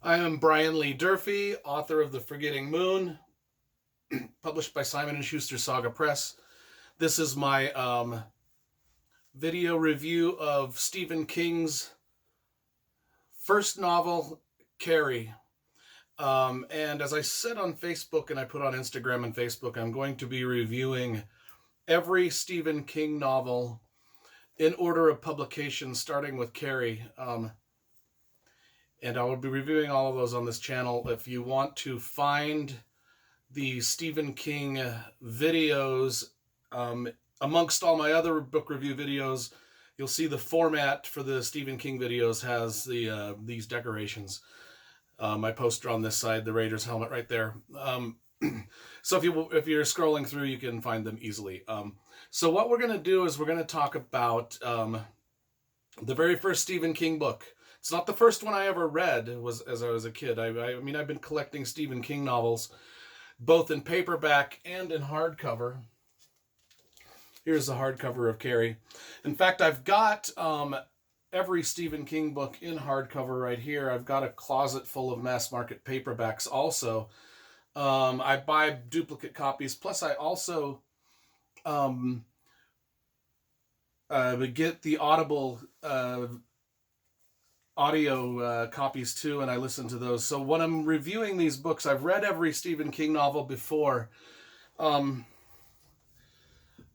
I am Brian Lee Durfee, author of The Forgetting Moon, published by Simon & Schuster Saga Press. This is my video review of Stephen King's first novel, Carrie. And as I said on Facebook and I put on Instagram and Facebook, I'm going to be reviewing every Stephen King novel in order of publication, starting with Carrie. And I will be reviewing all of those on this channel. If you want to find the Stephen King videos amongst all my other book review videos, you'll see the format for the Stephen King videos has these decorations. My poster on this side, the Raiders helmet right there. So if you're scrolling through, you can find them easily. So what we're going to do is we're going to talk about the very first Stephen King book. It's not the first one I ever read. It was as I was a kid. I mean, I've been collecting Stephen King novels, both in paperback and in hardcover. Here's the hardcover of Carrie. In fact, I've got every Stephen King book in hardcover right here. I've got a closet full of mass market paperbacks also. I buy duplicate copies. Plus, I also get the Audible audio copies too, and I listen to those. So when I'm reviewing these books, I've read every Stephen King novel before.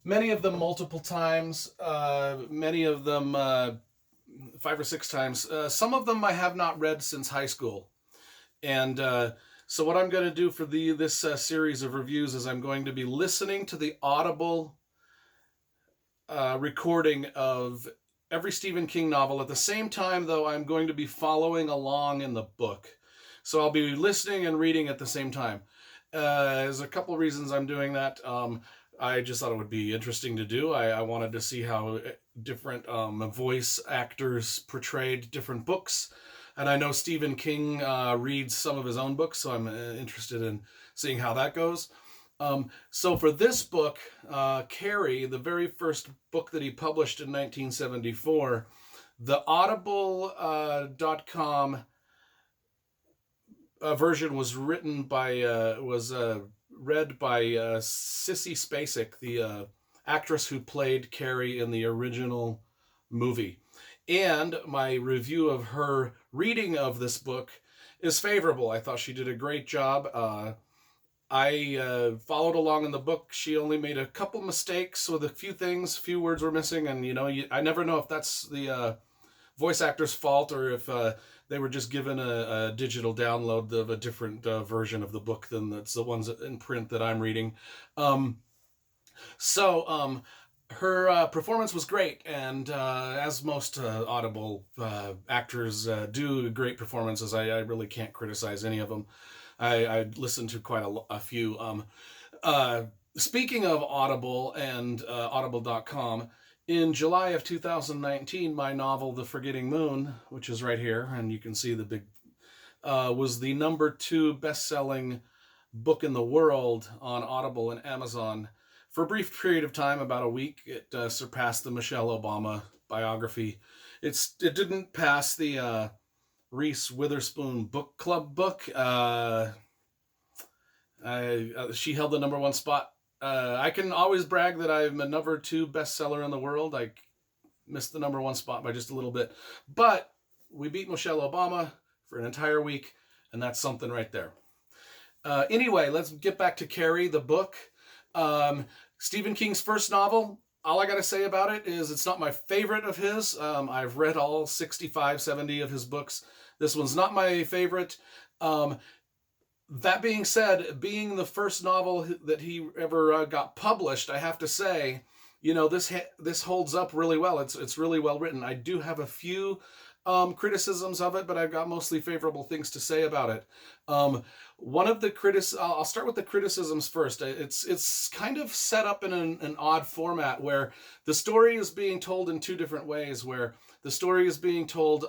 Many of them multiple times, many of them 5 or 6 times. Some of them I have not read since high school. And so what I'm going to do for this series of reviews is I'm going to be listening to the Audible recording of every Stephen King novel. At the same time, though, I'm going to be following along in the book. So I'll be listening and reading at the same time. There's a couple reasons I'm doing that. I just thought it would be interesting to do. I wanted to see how different voice actors portrayed different books. And I know Stephen King reads some of his own books, so I'm interested in seeing how that goes. So for this book, Carrie, the very first book that he published in 1974, the Audible.com version was written by, read by Sissy Spacek, the actress who played Carrie in the original movie. And my review of her reading of this book is favorable. I thought she did a great job. I followed along in the book. She only made a couple mistakes with a few things. Few words were missing, and I never know if that's the voice actor's fault or if they were just given a digital download of a different version of the book than that's the ones in print that I'm reading. Her performance was great, and as most Audible actors do great performances, I really can't criticize any of them. I listened to quite a few. Speaking of Audible and Audible.com, in July of 2019, my novel, The Forgetting Moon, which is right here, and you can see the big, was the #2 best-selling book in the world on Audible and Amazon. For a brief period of time, about a week, it surpassed the Michelle Obama biography. It didn't pass the Reese Witherspoon book club book. She held the #1 spot. I can always brag that I'm a #2 bestseller in the world. I missed the #1 spot by just a little bit. But we beat Michelle Obama for an entire week, and that's something right there. Anyway, let's get back to Carrie, the book. Stephen King's first novel. All I got to say about it is it's not my favorite of his. I've read all 65, 70 of his books. This one's not my favorite. That being said, being the first novel that he ever got published, I have to say, this holds up really well. It's really well written. I do have a few criticisms of it, but I've got mostly favorable things to say about it. One of the I'll start with the criticisms first. It's kind of set up in an odd format where the story is being told in 2 different ways, where the story is being told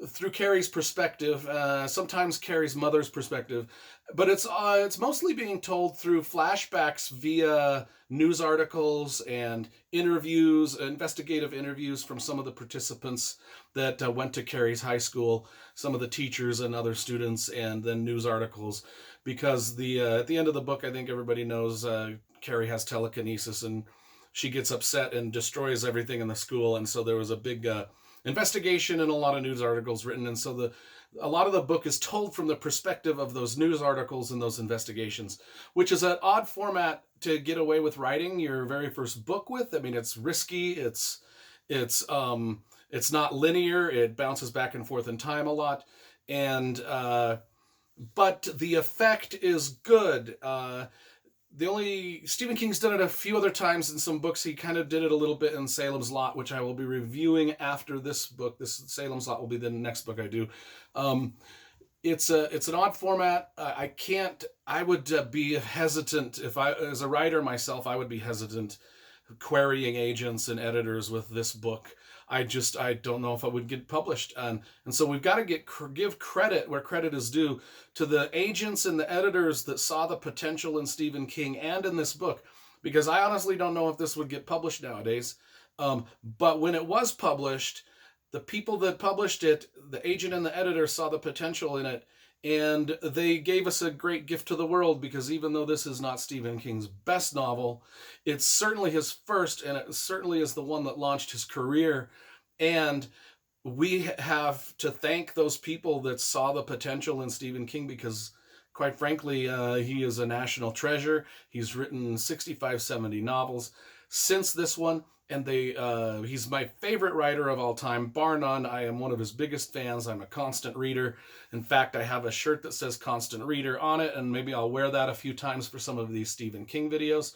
through Carrie's perspective, sometimes Carrie's mother's perspective, but it's mostly being told through flashbacks via news articles and interviews, investigative interviews from some of the participants that went to Carrie's high school, some of the teachers and other students, and then news articles. Because the at the end of the book, I think everybody knows Carrie has telekinesis, and she gets upset and destroys everything in the school, and so there was a big investigation and a lot of news articles written, and so a lot of the book is told from the perspective of those news articles and those investigations, which is an odd format to get away with writing your very first book with. I mean, it's risky. It's not linear. It bounces back and forth in time a lot, and but the effect is good. The only Stephen King's done it a few other times in some books. He kind of did it a little bit in Salem's Lot, which I will be reviewing after this book. This Salem's Lot will be the next book I do. It's an odd format. I would be hesitant if as a writer myself, I would be hesitant querying agents and editors with this book. I don't know if I would get published, and so we've got to give credit where credit is due to the agents and the editors that saw the potential in Stephen King and in this book, because I honestly don't know if this would get published nowadays. But when it was published, the people that published it, the agent and the editor, saw the potential in it, and they gave us a great gift to the world, because even though this is not Stephen King's best novel, it's certainly his first, and it certainly is the one that launched his career. And we have to thank those people that saw the potential in Stephen King, because quite frankly, he is a national treasure. He's written 65, 70 novels since this one, and he's my favorite writer of all time, bar none. I am one of his biggest fans. I'm a constant reader. In fact, I have a shirt that says Constant Reader on it, and maybe I'll wear that a few times for some of these Stephen King videos.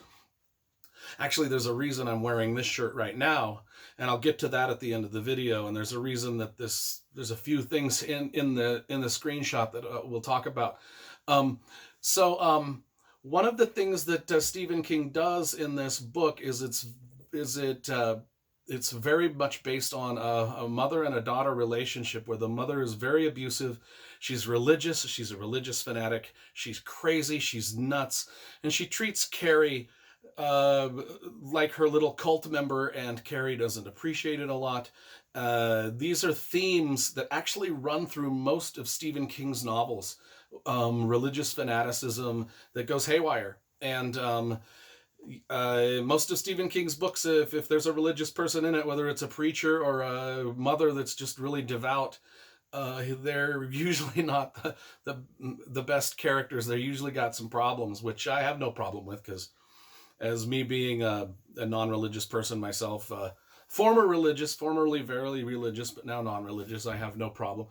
Actually, there's a reason I'm wearing this shirt right now, and I'll get to that at the end of the video. And there's a reason that there's a few things in the screenshot that we'll talk about. One of the things that Stephen King does in this book is it's very much based on a mother and a daughter relationship, where the mother is very abusive. She's religious. She's a religious fanatic. She's crazy. She's nuts. And she treats Carrie like her little cult member, and Carrie doesn't appreciate it a lot. These are themes that actually run through most of Stephen King's novels. Religious fanaticism that goes haywire. And most of Stephen King's books, if there's a religious person in it, whether it's a preacher or a mother that's just really devout, they're usually not the best characters. They usually got some problems, which I have no problem with, because as me being a non-religious person myself, formerly very religious, but now non-religious, I have no problem.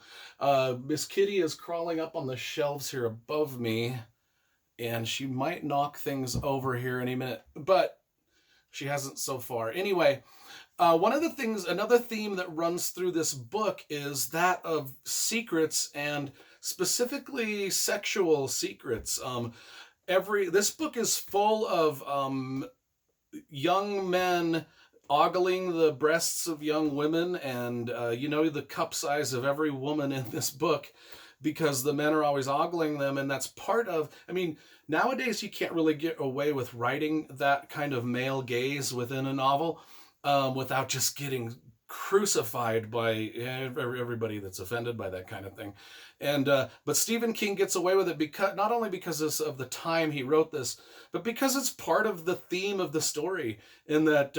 Miss Kitty is crawling up on the shelves here above me, and she might knock things over here any minute, but she hasn't so far. Anyway, another theme that runs through this book is that of secrets, and specifically sexual secrets. This book is full of young men ogling the breasts of young women, and the cup size of every woman in this book, because the men are always ogling them. And that's part of, nowadays you can't really get away with writing that kind of male gaze within a novel without just getting crucified by everybody that's offended by that kind of thing. And but Stephen King gets away with it, because not only because of the time he wrote this, but because it's part of the theme of the story, in that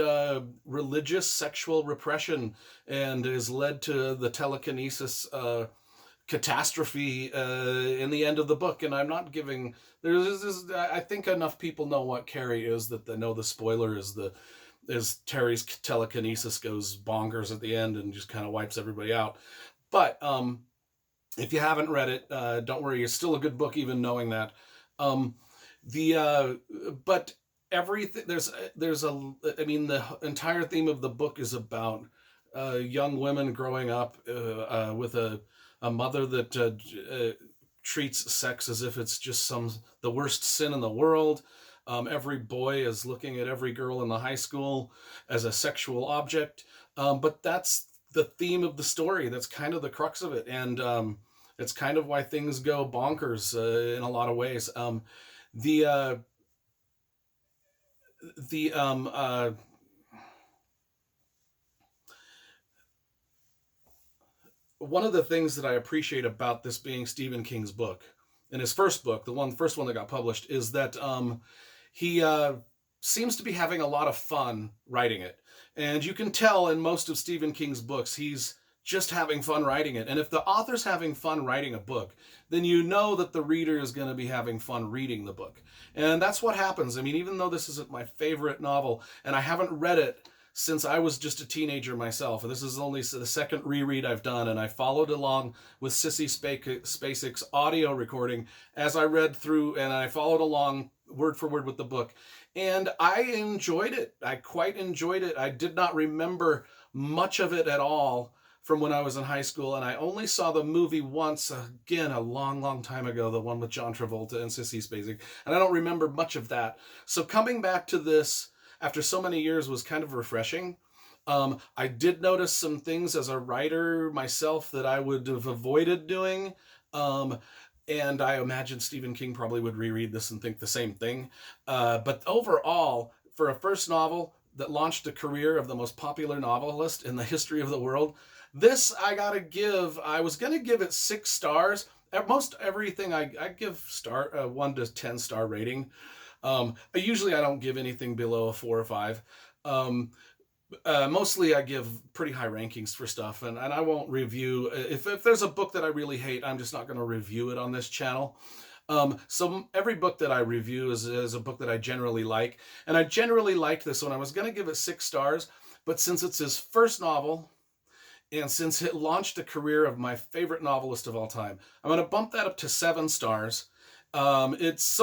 religious sexual repression, and is led to the telekinesis catastrophe in the end of the book. And I'm not giving, I think enough people know what Carrie is that they know the spoiler is Terry's telekinesis goes bonkers at the end and just kind of wipes everybody out. But if you haven't read it, don't worry, it's still a good book, even knowing that. But everything, the entire theme of the book is about young women growing up with a mother that treats sex as if it's just the worst sin in the world. Every boy is looking at every girl in the high school as a sexual object. But that's the theme of the story. That's kind of the crux of it, and it's kind of why things go bonkers in a lot of ways. The uh, the One of the things that I appreciate about this being Stephen King's book, and his first book, first one that got published, is that he seems to be having a lot of fun writing it. And you can tell in most of Stephen King's books, he's just having fun writing it. And if the author's having fun writing a book, then you know that the reader is going to be having fun reading the book. And that's what happens. I mean, even though this isn't my favorite novel, and I haven't read it since I was just a teenager myself, and this is only the second reread I've done, and I followed along with Sissy Spacek's audio recording as I read through, and I followed along word for word with the book. And I enjoyed it. I quite enjoyed it. I did not remember much of it at all from when I was in high school, and I only saw the movie once, again, a long, long time ago, the one with John Travolta and Sissy Spacek, and I don't remember much of that. So coming back to this after so many years was kind of refreshing. I did notice some things as a writer myself that I would have avoided doing. And I imagine Stephen King probably would reread this and think the same thing. But overall, for a first novel that launched a career of the most popular novelist in the history of the world, this I was going to give it 6 stars. At most everything I give 1 to 10 star rating. Usually I don't give anything below a 4 or 5. Mostly I give pretty high rankings for stuff, and I won't review. If there's a book that I really hate, I'm just not going to review it on this channel. So every book that I review is a book that I generally like, and I generally liked this one. I was going to give it 6 stars, but since it's his first novel, and since it launched a career of my favorite novelist of all time, I'm going to bump that up to 7 stars. It's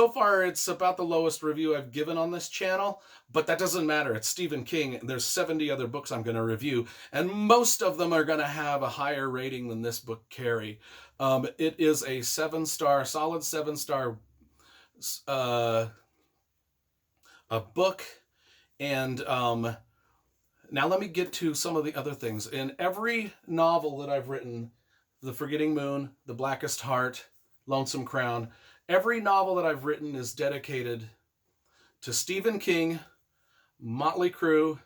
about the lowest review I've given on this channel, but that doesn't matter. It's Stephen King. There's 70 other books I'm going to review, and most of them are going to have a higher rating than this book, Carrie. It is a 7-star, solid 7-star a book, and now let me get to some of the other things. In every novel that I've written, The Forgetting Moon, The Blackest Heart, Lonesome Crown, every novel that I've written is dedicated to Stephen King, Motley Crue,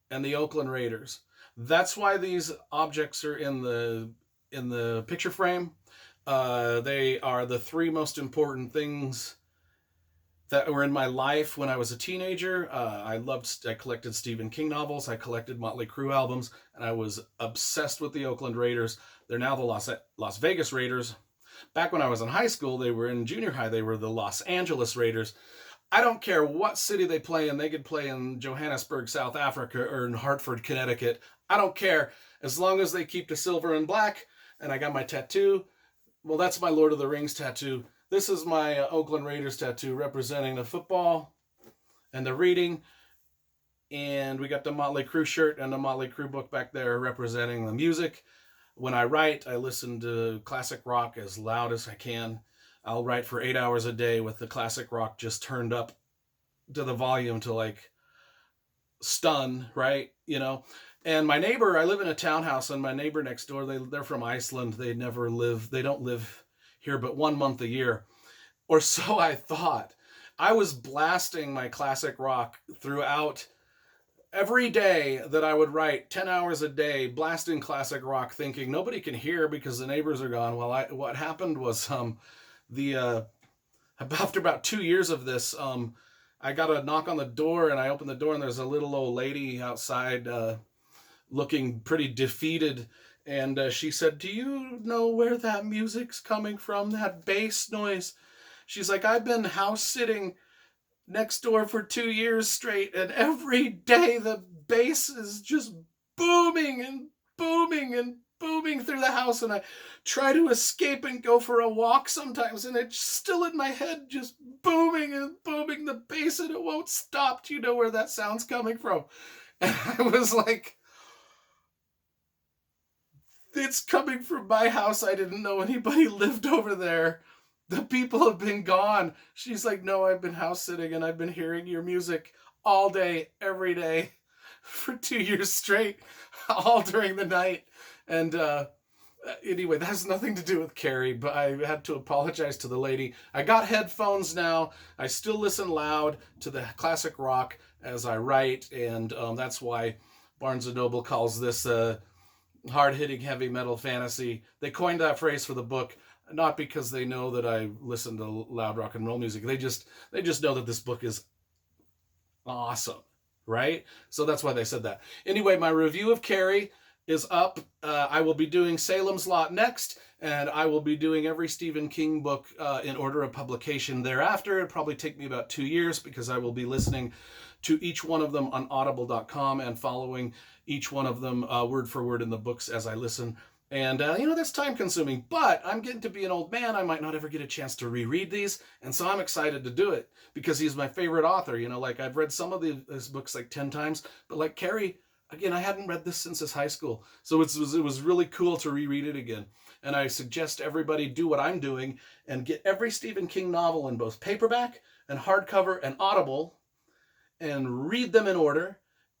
and the Oakland Raiders. That's why these objects are in the picture frame. They are the 3 most important things that were in my life when I was a teenager. I collected Stephen King novels, I collected Motley Crue albums, and I was obsessed with the Oakland Raiders. They're now the Las Vegas Raiders. Back when I was in high school, they were in junior high, they were the Los Angeles Raiders. I don't care what city they play in. They could play in Johannesburg, South Africa, or in Hartford, Connecticut. I don't care. As long as they keep the silver and black, and I got my tattoo. Well, that's my Lord of the Rings tattoo. This is my Oakland Raiders tattoo representing the football and the reading. And we got the Motley Crue shirt and the Motley Crue book back there representing the music. When I write, I listen to classic rock as loud as I can. I'll write for 8 hours a day with the classic rock just turned up to the volume to like stun, right? You know? And my neighbor, I live in a townhouse, and my neighbor next door, they're from Iceland. They don't live here but 1 month a year. Or so I thought. I was blasting my classic rock throughout every day that I would write, 10 hours a day, blasting classic rock, thinking nobody can hear because the neighbors are gone. Well, what happened was after about 2 years of this, I got a knock on the door, and I opened the door, and there's a little old lady outside looking pretty defeated. And she said, "Do you know where that music's coming from, that bass noise?" She's like, "I've been house sitting next door for 2 years straight, and every day the bass is just booming and booming and booming through the house, and I try to escape and go for a walk sometimes, and it's still in my head just booming and booming the bass, and it won't stop. Do you know where that sound's coming from?" And I was like, "It's coming from my house. I didn't know anybody lived over there. The people have been gone." She's like, "No, I've been house sitting, and I've been hearing your music all day, every day, for 2 years straight, all during the night. And anyway, that has nothing to do with Carrie, but I had to apologize to the lady. I got headphones now. I still listen loud to the classic rock as I write, and that's why Barnes & Noble calls this hard-hitting heavy metal fantasy. They coined that phrase for the book, not because they know that I listen to loud rock and roll music. They just know that this book is awesome, right? So that's why they said that. Anyway, my review of Carrie is up. I will be doing Salem's Lot next, and I will be doing every Stephen King book in order of publication thereafter. It'll probably take me about 2 years because I will be listening to each one of them on audible.com and following each one of them word for word in the books as I listen. And, that's time consuming, but I'm getting to be an old man. I might not ever get a chance to reread these. And so I'm excited to do it because he's my favorite author. Like I've read some of his books like 10 times, but like Carrie, again, I hadn't read this since his high school. So it was really cool to reread it again. And I suggest everybody do what I'm doing and get every Stephen King novel in both paperback and hardcover and Audible and read them in order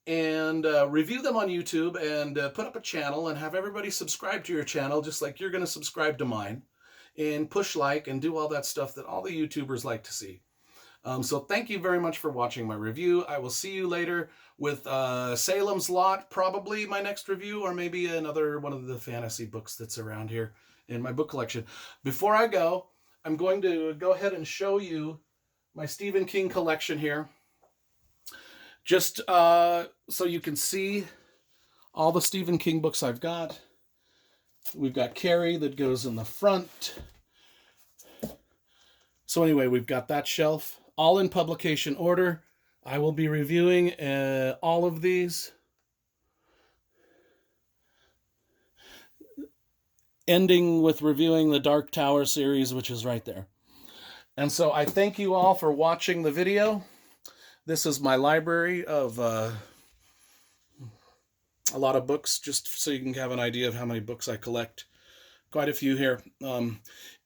and review them on YouTube and put up a channel and have everybody subscribe to your channel just like you're going to subscribe to mine and push like and do all that stuff that all the YouTubers like to see. So thank you very much for watching my review. I will see you later with Salem's Lot, probably my next review, or maybe another one of the fantasy books that's around here in my book collection. Before I go, I'm going to go ahead and show you my Stephen King collection here. Just so you can see all the Stephen King books I've got. We've got Carrie that goes in the front. So anyway, we've got that shelf, all in publication order. I will be reviewing all of these, ending with reviewing the Dark Tower series, which is right there. And so I thank you all for watching the video. This is my library of a lot of books, just so you can have an idea of how many books I collect. Quite a few here.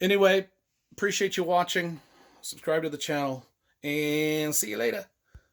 Anyway, appreciate you watching. Subscribe to the channel, and see you later.